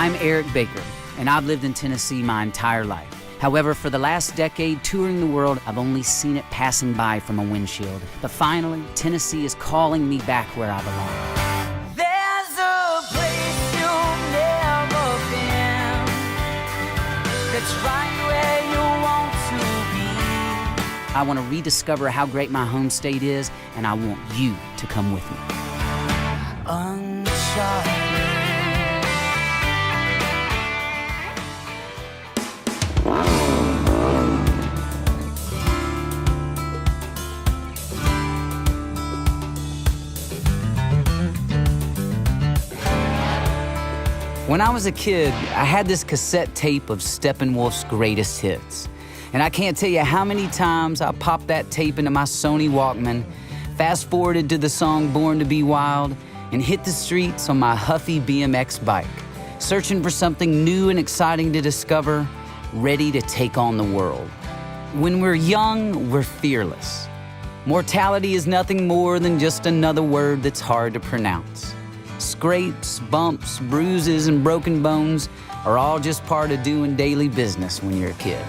I'm Erick Baker, and I've lived in Tennessee my entire life. However, for the last decade, touring the world, I've only seen it passing by from a windshield. But finally, Tennessee is calling me back where I belong. There's a place you've never been that's right where you want to be. I want to rediscover how great my home state is, and I want you to come with me. Uncharted. When I was a kid, I had this cassette tape of Steppenwolf's greatest hits. And I can't tell you how many times I popped that tape into my Sony Walkman, fast-forwarded to the song Born to Be Wild, and hit the streets on my Huffy BMX bike, searching for something new and exciting to discover, ready to take on the world. When we're young, we're fearless. Mortality is nothing more than just another word that's hard to pronounce. Scrapes, bumps, bruises, and broken bones are all just part of doing daily business when you're a kid.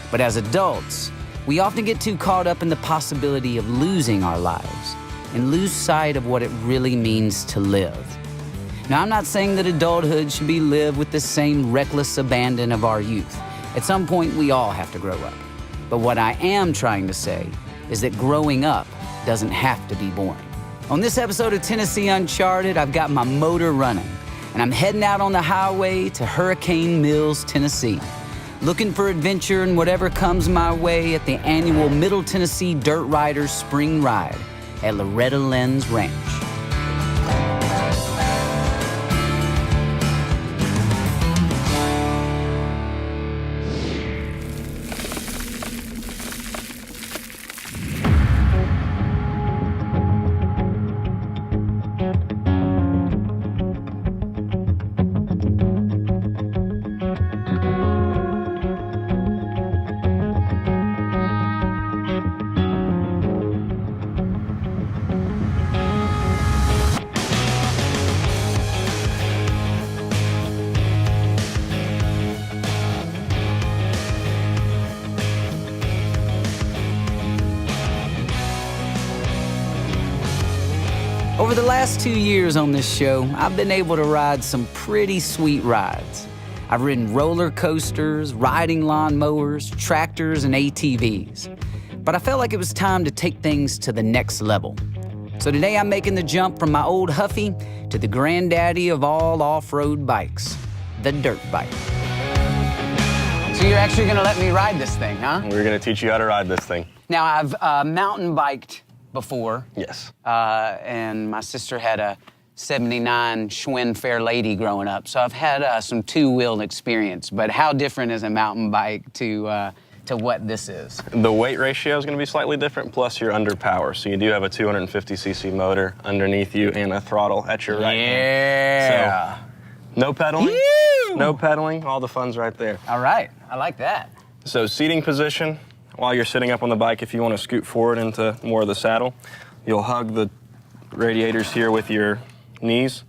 But as adults, we often get too caught up in the possibility of losing our lives and lose sight of what it really means to live. Now, I'm not saying that adulthood should be lived with the same reckless abandon of our youth. At some point, we all have to grow up. But what I am trying to say is that growing up doesn't have to be boring. On this episode of Tennessee Uncharted, I've got my motor running, and I'm heading out on the highway to Hurricane Mills, Tennessee, looking for adventure and whatever comes my way at the annual Middle Tennessee Dirt Riders Spring Ride at Loretta Lynn's ranch. Over the last 2 years on this show, I've been able to ride some pretty sweet rides. I've ridden roller coasters, riding lawnmowers, tractors, and ATVs. But I felt like it was time to take things to the next level. So today I'm making the jump from my old Huffy to the granddaddy of all off-road bikes, the dirt bike. So you're actually gonna let me ride this thing, huh? We're gonna teach you how to ride this thing. Now, I've mountain biked before. Yes. And my sister had a 79 Schwinn Fair Lady growing up, so I've had some two-wheeled experience. But how different is a mountain bike to what this is? The weight ratio is going to be slightly different, plus you're under power. So you do have a 250cc motor underneath you and a throttle at your right hand. Yeah. So no pedaling. Ew. No pedaling. All the fun's right there. All right. I like that. So seating position. While you're sitting up on the bike, if you want to scoot forward into more of the saddle, you'll hug the radiators here with your knees.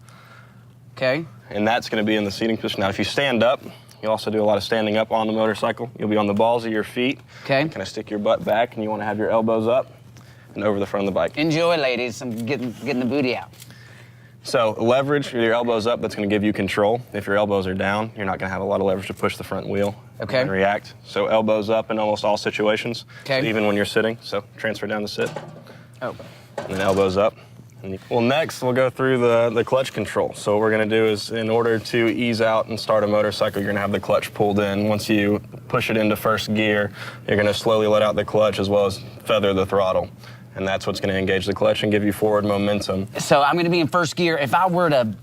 Okay. And that's going to be in the seating position. Now, if you stand up, you also do a lot of standing up on the motorcycle. You'll be on the balls of your feet. Okay. Kind of stick your butt back, and you want to have your elbows up and over the front of the bike. Enjoy, ladies. I'm getting the booty out. So leverage with your elbows up, that's going to give you control. If your elbows are down, you're not going to have a lot of leverage to push the front wheel and react. So elbows up in almost all situations, so even when you're sitting. So transfer down to sit. Oh. And then elbows up. Well, next we'll go through the clutch control. So what we're going to do is, in order to ease out and start a motorcycle, you're going to have the clutch pulled in. Once you push it into first gear, you're going to slowly let out the clutch as well as feather the throttle. And that's what's going to engage the clutch and give you forward momentum. So I'm going to be in first gear. If I were to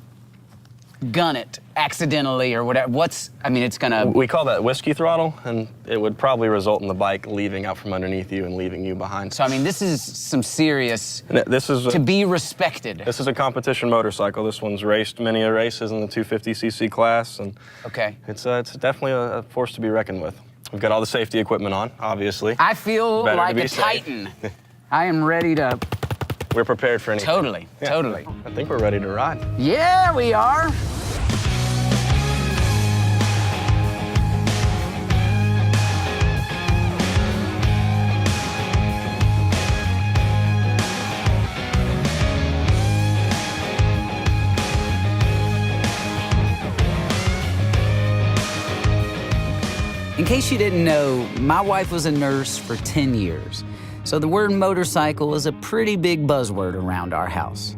gun it accidentally or whatever, it's going to... We call that whiskey throttle, and it would probably result in the bike leaving out from underneath you and leaving you behind. So, this is some serious... This is to be respected. This is a competition motorcycle. This one's raced many races in the 250cc class, and it's definitely a force to be reckoned with. We've got all the safety equipment on, obviously. I feel like a titan. I am ready to... We're prepared for anything. Totally. I think we're ready to ride. Yeah, we are. In case you didn't know, my wife was a nurse for 10 years, so the word motorcycle is a pretty big buzzword around our house.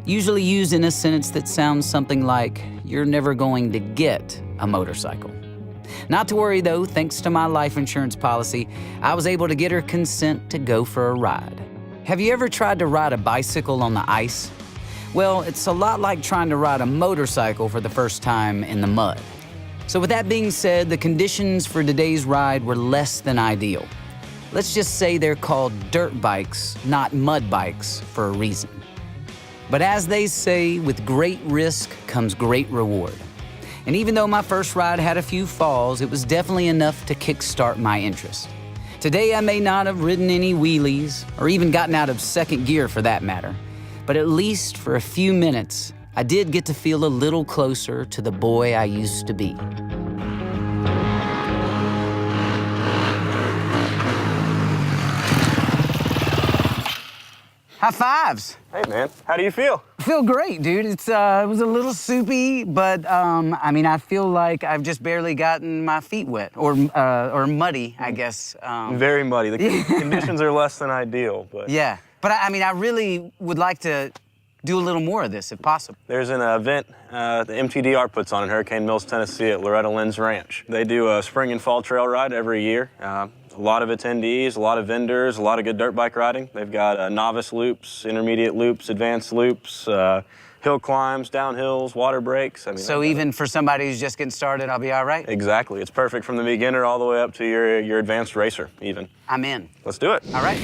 Usually used in a sentence that sounds something like, "You're never going to get a motorcycle." Not to worry though, thanks to my life insurance policy, I was able to get her consent to go for a ride. Have you ever tried to ride a bicycle on the ice? Well, it's a lot like trying to ride a motorcycle for the first time in the mud. So with that being said, the conditions for today's ride were less than ideal. Let's just say they're called dirt bikes, not mud bikes, for a reason. But as they say, with great risk comes great reward. And even though my first ride had a few falls, it was definitely enough to kickstart my interest. Today I may not have ridden any wheelies, or even gotten out of second gear for that matter, but at least for a few minutes, I did get to feel a little closer to the boy I used to be. High fives. Hey man, how do you feel? I feel great, dude. It was a little soupy, but I mean, I feel like I've just barely gotten my feet wet, or muddy, I guess. Very muddy. The conditions are less than ideal, but yeah. But I mean, I really would like to do a little more of this, if possible. there's an event the MTDR puts on in Hurricane Mills, Tennessee, at Loretta Lynn's ranch. They do a spring and fall trail ride every year. A lot of attendees, a lot of vendors, a lot of good dirt bike riding. They've got novice loops, intermediate loops, advanced loops, hill climbs, downhills, water breaks. I mean, So even for somebody who's just getting started, I'll be all right? Exactly. It's perfect from the beginner all the way up to your advanced racer, even. I'm in. Let's do it. All right.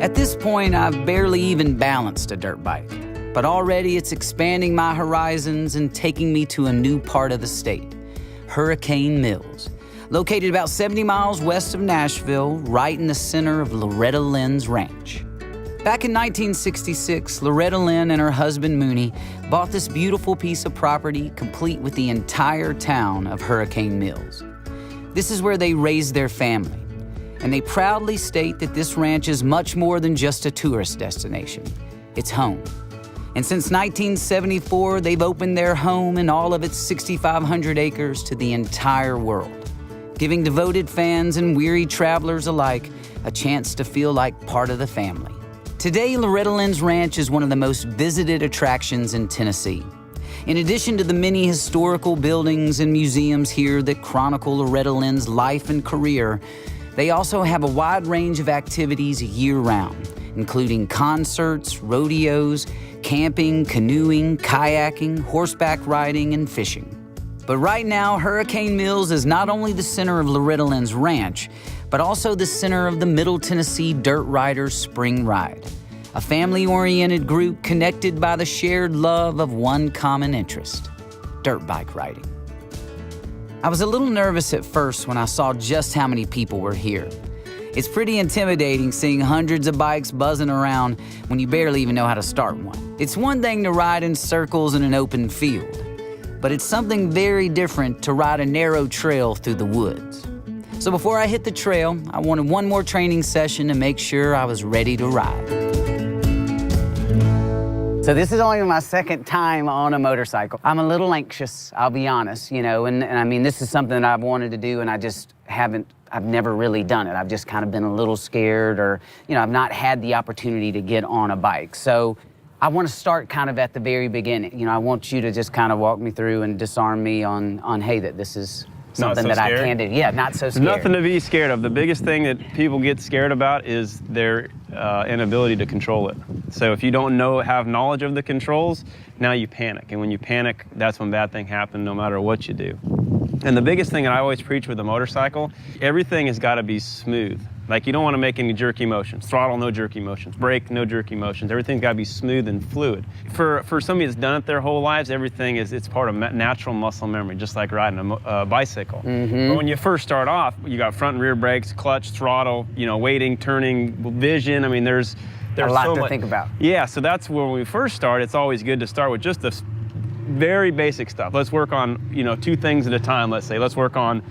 At this point, I've barely even balanced a dirt bike, but already it's expanding my horizons and taking me to a new part of the state, Hurricane Mills. Located about 70 miles west of Nashville, right in the center of Loretta Lynn's ranch. Back in 1966, Loretta Lynn and her husband Mooney bought this beautiful piece of property complete with the entire town of Hurricane Mills. This is where they raised their family, and they proudly state that this ranch is much more than just a tourist destination. It's home. And since 1974, they've opened their home and all of its 6,500 acres to the entire world, giving devoted fans and weary travelers alike a chance to feel like part of the family. Today, Loretta Lynn's ranch is one of the most visited attractions in Tennessee. In addition to the many historical buildings and museums here that chronicle Loretta Lynn's life and career, they also have a wide range of activities year-round, including concerts, rodeos, camping, canoeing, kayaking, horseback riding, and fishing. But right now, Hurricane Mills is not only the center of Loretta Lynn's ranch, but also the center of the Middle Tennessee Dirt Riders Spring Ride, a family-oriented group connected by the shared love of one common interest, dirt bike riding. I was a little nervous at first when I saw just how many people were here. It's pretty intimidating seeing hundreds of bikes buzzing around when you barely even know how to start one. It's one thing to ride in circles in an open field, but it's something very different to ride a narrow trail through the woods. So before I hit the trail, I wanted one more training session to make sure I was ready to ride. So this is only my second time on a motorcycle. I'm a little anxious, I'll be honest, and I mean, this is something that I've wanted to do and I've never really done it. I've just kind of been a little scared or, I've not had the opportunity to get on a bike. So I want to start kind of at the very beginning. I want you to just kind of walk me through and disarm me on hey, that this is something that I can do. Yeah, not so scared. Nothing to be scared of. The biggest thing that people get scared about is their inability to control it. So if you don't have knowledge of the controls, now you panic. And when you panic, that's when bad things happen no matter what you do. And the biggest thing that I always preach with a motorcycle, everything has got to be smooth. Like you don't want to make any jerky motions. Throttle, no jerky motions. Brake, no jerky motions. Everything's got to be smooth and fluid. For somebody that's done it their whole lives, it's part of natural muscle memory, just like riding a bicycle. Mm-hmm. But when you first start off, you got front and rear brakes, clutch, throttle, weighting, turning, vision. I mean, there's a lot to think about. Yeah, so that's when we first start. It's always good to start with just the very basic stuff. Let's work on, 2 things at a time, let's say. Let's work on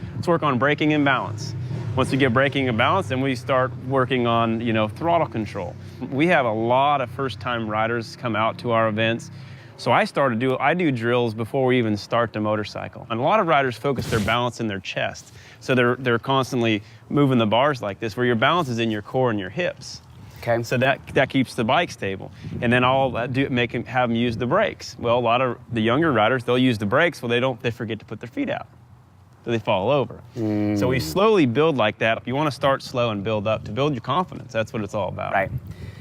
braking and balance. Once we get braking and balance, then we start working on, throttle control. We have a lot of first-time riders come out to our events. So I do drills before we even start the motorcycle. And a lot of riders focus their balance in their chest. So they're constantly moving the bars like this, where your balance is in your core and your hips. Okay. So that keeps the bike stable. And then I'll have them use the brakes. Well, a lot of the younger riders, they'll use the brakes. Well, they forget to put their feet out. So they fall over. So we slowly build like that. You want to start slow and build up to build your confidence. That's what it's all about. Right.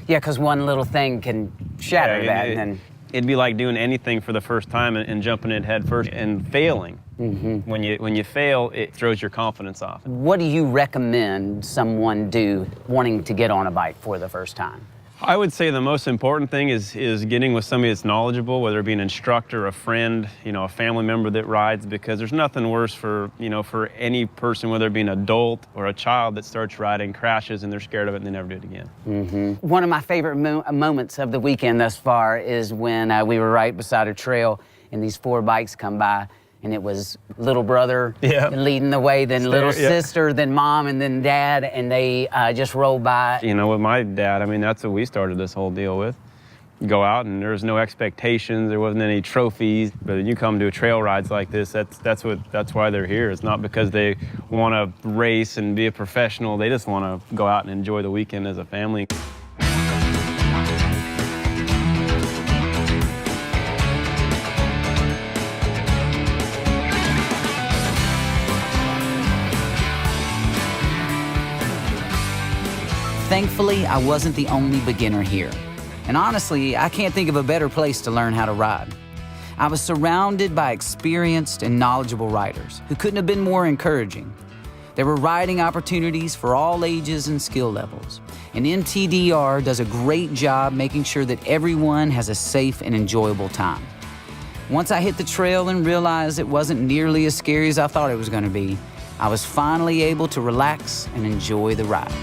Yeah, because one little thing can shatter that. And then it'd be like doing anything for the first time and jumping in head first and failing. When you fail, it throws your confidence off. what do you recommend someone do wanting to get on a bike for the first time? I would say the most important thing is getting with somebody that's knowledgeable, whether it be an instructor, a friend, a family member that rides, because there's nothing worse for any person, whether it be an adult or a child that starts riding, crashes, and they're scared of it and they never do it again. One of my favorite moments of the weekend thus far is when we were right beside a trail and these 4 bikes come by, and it was little brother leading the way, then little sister, then mom, and then dad, and they just rolled by. With my dad, that's what we started this whole deal with. You go out and there's no expectations, there wasn't any trophies, but you come to trail rides like this, that's why they're here. It's not because they want to race and be a professional, they just want to go out and enjoy the weekend as a family. Thankfully, I wasn't the only beginner here. And honestly, I can't think of a better place to learn how to ride. I was surrounded by experienced and knowledgeable riders who couldn't have been more encouraging. There were riding opportunities for all ages and skill levels. And MTDR does a great job making sure that everyone has a safe and enjoyable time. Once I hit the trail and realized it wasn't nearly as scary as I thought it was going to be, I was finally able to relax and enjoy the ride.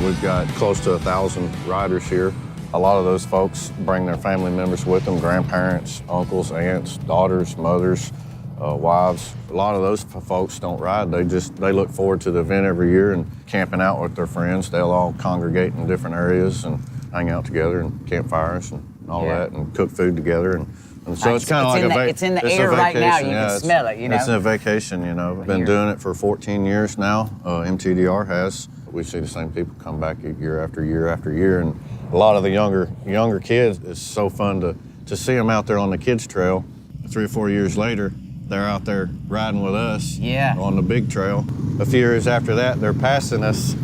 We've got close to 1,000 riders here. A lot of those folks bring their family members with them, grandparents, uncles, aunts, daughters, mothers, wives. A lot of those folks don't ride. They look forward to the event every year and camping out with their friends. They'll all congregate in different areas and hang out together and campfires and all that and cook food together. And so it's kind of like a vacation. It's in the air right now. You can smell it, It's a vacation, Been doing it for 14 years now. MTDR has. We see the same people come back year after year after year, and a lot of the younger kids, it's so fun to see them out there on the kids trail. 3 or 4 years later, they're out there riding with us on the big trail. A few years after that, they're passing us.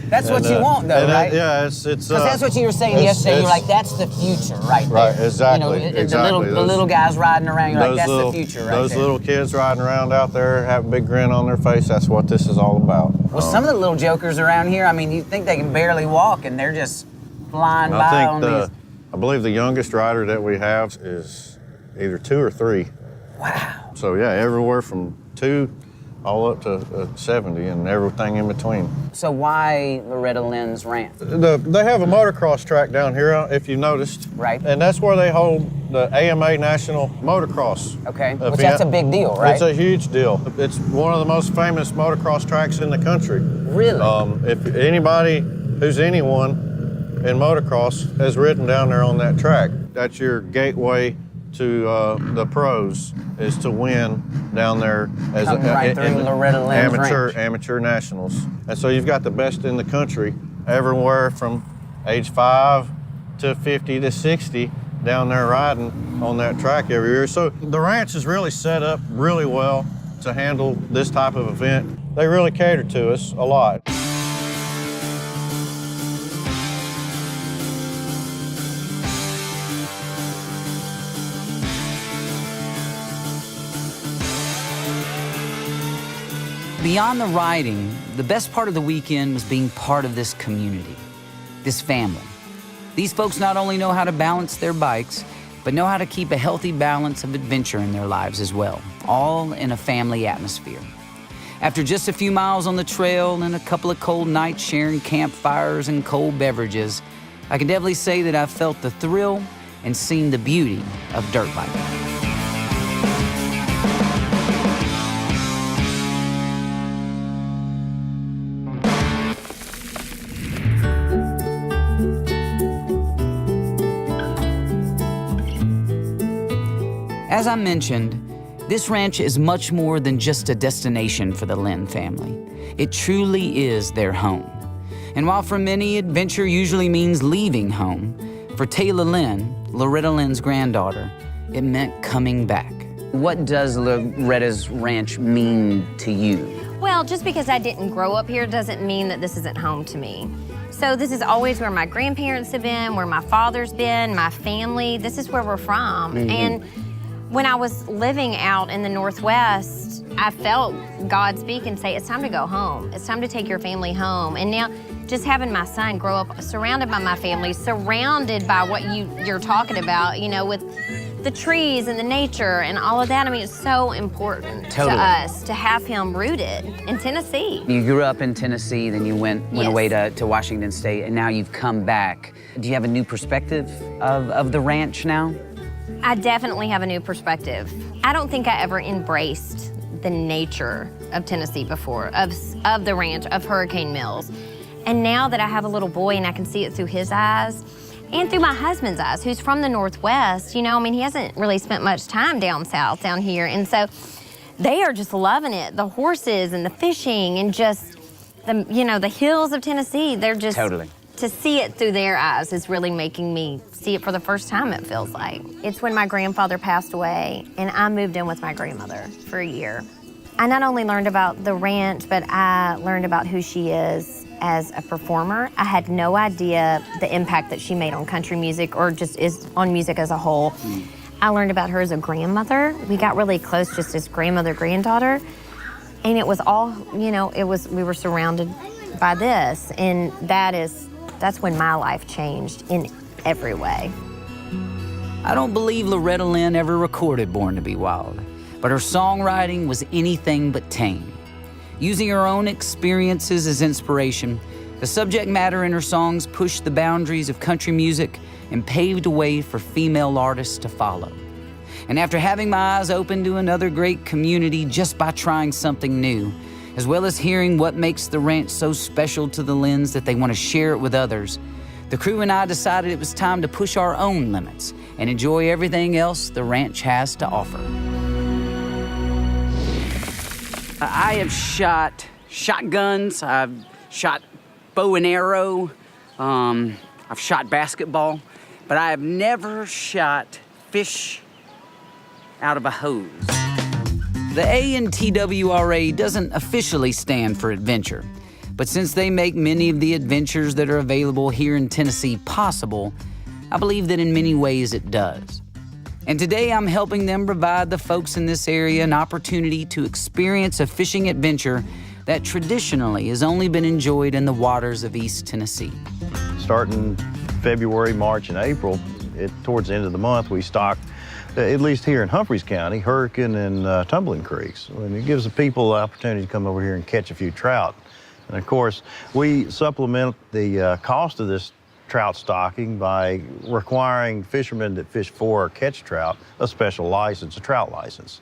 That's what you want, though, right? It's because that's what you were saying yesterday. You're like, that's the future, right there. Right, exactly. The little guys riding around. You're like, that's the future, right there. Those little kids riding around out there, have a big grin on their face. That's what this is all about. Well, some of the little jokers around here, you think they can barely walk, and they're just flying by on these. I believe the youngest rider that we have is either 2 or 3. Wow. So everywhere from 2 all up to 70 and everything in between. So why Loretta Lynn's Ranch? They have a motocross track down here, if you noticed. Right. And that's where they hold the AMA National Motocross event. Which that's a big deal, right? It's a huge deal. It's one of the most famous motocross tracks in the country. Really? If anybody who's anyone in motocross has ridden down there on that track, that's your gateway to the pros, is to win down there as Loretta Lynn's amateur nationals. And so you've got the best in the country, everywhere from age 5 to 50 to 60 down there riding on that track every year. So the ranch is really set up really well to handle this type of event. They really cater to us a lot. Beyond the riding, the best part of the weekend was being part of this community, this family. These folks not only know how to balance their bikes, but know how to keep a healthy balance of adventure in their lives as well, all in a family atmosphere. After just a few miles on the trail and a couple of cold nights sharing campfires and cold beverages, I can definitely say that I've felt the thrill and seen the beauty of dirt biking. As I mentioned, this ranch is much more than just a destination for the Lynn family. It truly is their home. And while for many, adventure usually means leaving home, for Tayla Lynn, Loretta Lynn's granddaughter, it meant coming back. What does Loretta's ranch mean to you? Well, just because I didn't grow up here doesn't mean that this isn't home to me. So this is always where my grandparents have been, where my father's been, my family. This is where we're from. And when I was living out in the Northwest, I felt God speak and say, it's time to go home. It's time to take your family home. And now, just having my son grow up surrounded by my family, surrounded by what you're talking about, you know, with the trees and the nature and all of that. I mean, it's so important to us to have him rooted in Tennessee. You grew up in Tennessee, then you went away to Washington State, and now you've come back. Do you have a new perspective of the ranch now? I definitely have a new perspective. I don't think I ever embraced the nature of Tennessee before, of the ranch, of Hurricane Mills. And now that I have a little boy and I can see it through his eyes and through my husband's eyes, who's from the Northwest, you know, I mean, he hasn't really spent much time down south, down here. And so they are just loving it. The horses and the fishing and just the, you know, the hills of Tennessee, they're just, to see it through their eyes is really making me see it for the first time, it feels like. It's when my grandfather passed away and I moved in with my grandmother for a year. I not only learned about the ranch, but I learned about who she is as a performer. I had no idea the impact that she made on country music or just is on music as a whole. I learned about her as a grandmother. We got really close just as grandmother, granddaughter. And it was all, you know, we were surrounded by this. And that's when my life changed in every way. I don't believe Loretta Lynn ever recorded Born to Be Wild, but her songwriting was anything but tame. Using her own experiences as inspiration, the subject matter in her songs pushed the boundaries of country music and paved a way for female artists to follow. And after having my eyes open to another great community just by trying something new, as well as hearing what makes the ranch so special to the Lynns that they want to share it with others, the crew and I decided it was time to push our own limits and enjoy everything else the ranch has to offer. I have shot shotguns, I've shot bow and arrow, I've shot basketball, but I have never shot fish out of a hose. The A in TWRA doesn't officially stand for adventure, but since they make many of the adventures that are available here in Tennessee possible, I believe that in many ways it does. And today I'm helping them provide the folks in this area an opportunity to experience a fishing adventure that traditionally has only been enjoyed in the waters of East Tennessee. Starting February, March, and April, towards the end of the month, we stock, at least here in Humphreys County, Hurricane and Tumbling Creeks. And it gives the people the opportunity to come over here and catch a few trout. And of course, we supplement the cost of this trout stocking by requiring fishermen that fish for or catch trout a special license, a trout license.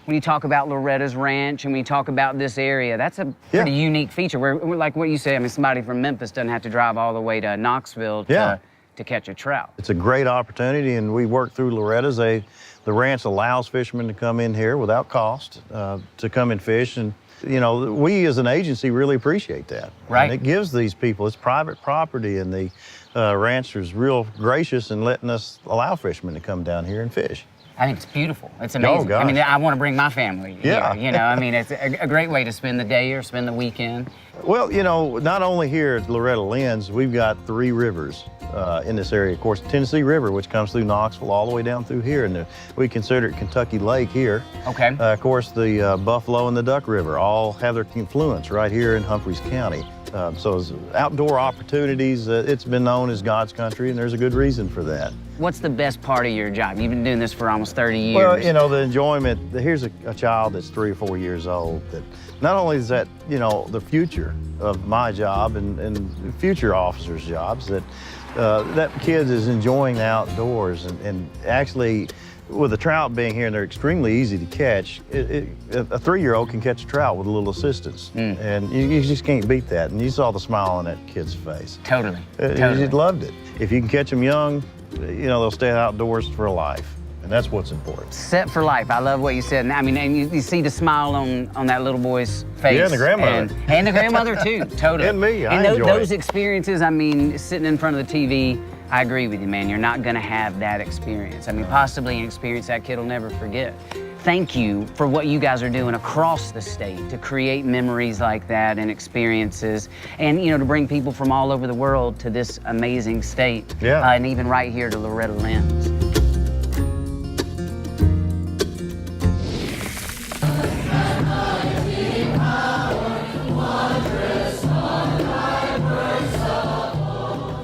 When you talk about Loretta's ranch and we talk about this area, that's a pretty unique feature. Where, like what you say, I mean, somebody from Memphis doesn't have to drive all the way to Knoxville to catch a trout. It's a great opportunity, and we work through Loretta's. The ranch allows fishermen to come in here without cost to come and fish. And you know, we as an agency really appreciate that. Right. And it gives these people, it's private property, and the rancher's real gracious in letting us allow fishermen to come down here and fish. I think it's beautiful. It's amazing. Oh, I mean, I want to bring my family here, you know. I mean, it's a great way to spend the day or spend the weekend. Well, you know, not only here at Loretta Lynn's, we've got 3 rivers in this area. Of course, the Tennessee River, which comes through Knoxville all the way down through here, and we consider it Kentucky Lake here. Okay. Of course, the Buffalo and the Duck River all have their confluence right here in Humphreys County. So as outdoor opportunities, it's been known as God's country, and there's a good reason for that. What's the best part of your job? You've been doing this for almost 30 years. Well, you know, the enjoyment, here's a child that's 3 or 4 years old that not only is that, you know, the future of my job and future officers' jobs, that kid is enjoying the outdoors and actually, with the trout being here and they're extremely easy to catch, a 3-year-old can catch a trout with a little assistance. And you just can't beat that. And you saw the smile on that kid's face. Totally. He loved it. If you can catch them young, you know, they'll stay outdoors for life. and that's what's important. Set for life. I love what you said. And I mean, and you see the smile on that little boy's face. Yeah, and the grandmother. And the grandmother too, totally. And me, I and enjoy those it. experiences, I mean, sitting in front of the TV, I agree with you, man. You're not gonna have that experience. I mean, possibly an experience that kid will never forget. Thank you for what you guys are doing across the state to create memories like that and experiences, and you know, to bring people from all over the world to this amazing state. Yeah. And even right here to Loretta Lynn's.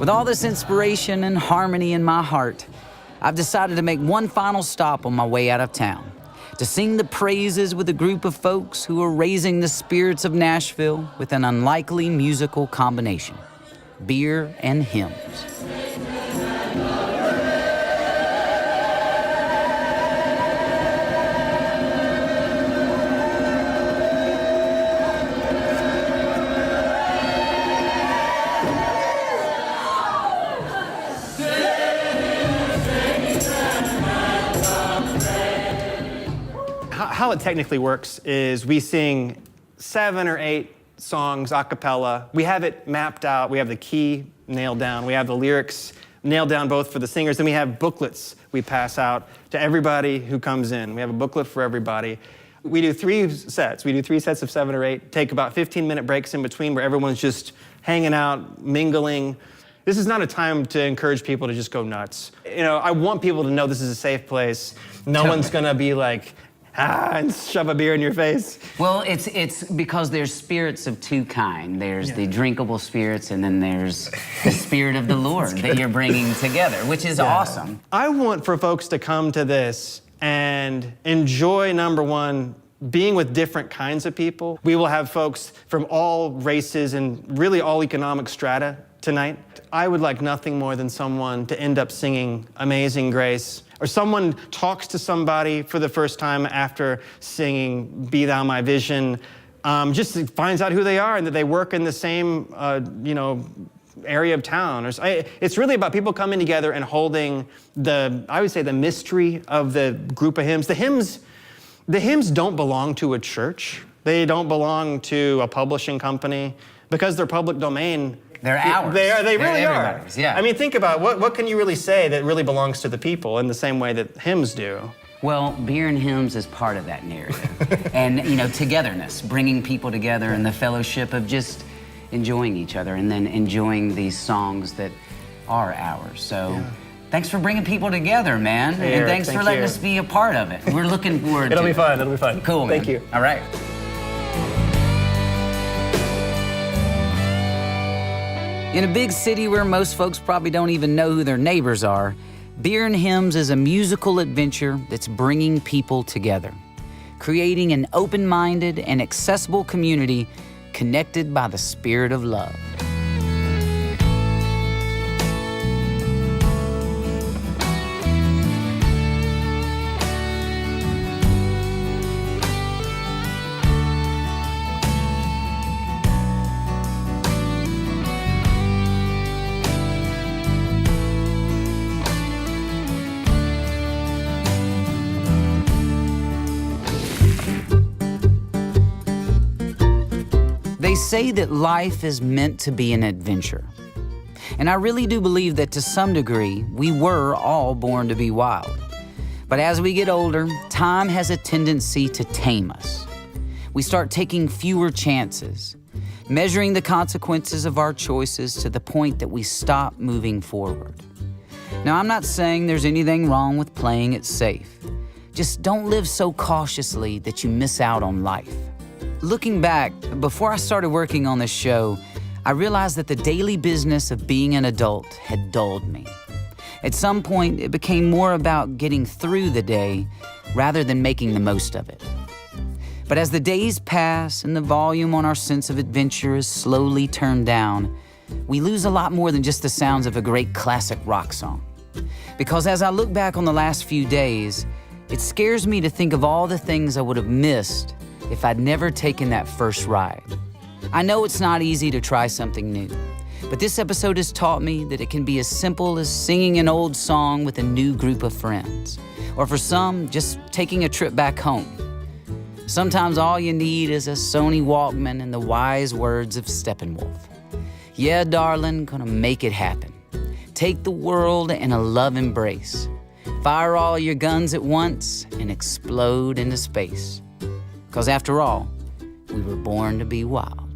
With all this inspiration and harmony in my heart, I've decided to make one final stop on my way out of town, to sing the praises with a group of folks who are raising the spirits of Nashville with an unlikely musical combination, beer and hymns. How it technically works is we sing 7 or 8 songs a cappella. We have it mapped out. We have the key nailed down. We have the lyrics nailed down both for the singers. Then we have booklets we pass out to everybody who comes in. We have a booklet for everybody. We do 3 sets. We do 3 sets of 7 or 8. Take about 15-minute breaks in between where everyone's just hanging out, mingling. This is not a time to encourage people to just go nuts. You know, I want people to know this is a safe place. No one's gonna be like, and shove a beer in your face. Well, it's because there's spirits of two kinds. There's the drinkable spirits, and then there's the spirit of the Lord that you're bringing together, which is awesome. I want for folks to come to this and enjoy, number one, being with different kinds of people. We will have folks from all races and really all economic strata tonight. I would like nothing more than someone to end up singing Amazing Grace, or someone talks to somebody for the first time after singing Be Thou My Vision, just finds out who they are and that they work in the same, area of town. It's really about people coming together and holding I would say the mystery of the group of hymns. The hymns don't belong to a church. They don't belong to a publishing company because they're public domain. They're ours. They really are. Yeah. I mean, think about what can you really say that really belongs to the people in the same way that hymns do? Well, beer and hymns is part of that narrative. And, you know, togetherness, bringing people together and the fellowship of just enjoying each other and then enjoying these songs that are ours. So thanks for bringing people together, man. Hey, and Erick, thanks for letting us be a part of it. We're looking forward to it. It'll be fun. It'll be fun. Cool, man. Thank you. All right. In a big city where most folks probably don't even know who their neighbors are, Beer and Hymns is a musical adventure that's bringing people together, creating an open-minded and accessible community connected by the spirit of love. They say that life is meant to be an adventure. And I really do believe that to some degree, we were all born to be wild. But as we get older, time has a tendency to tame us. We start taking fewer chances, measuring the consequences of our choices to the point that we stop moving forward. Now, I'm not saying there's anything wrong with playing it safe. Just don't live so cautiously that you miss out on life. Looking back, before I started working on this show, I realized that the daily business of being an adult had dulled me. At some point, it became more about getting through the day rather than making the most of it. But as the days pass and the volume on our sense of adventure is slowly turned down, we lose a lot more than just the sounds of a great classic rock song. Because as I look back on the last few days, it scares me to think of all the things I would have missed if I'd never taken that first ride. I know it's not easy to try something new, but this episode has taught me that it can be as simple as singing an old song with a new group of friends, or for some, just taking a trip back home. Sometimes all you need is a Sony Walkman and the wise words of Steppenwolf. Yeah, darling, gonna make it happen. Take the world in a love embrace. Fire all your guns at once and explode into space. 'Cause after all, we were born to be wild.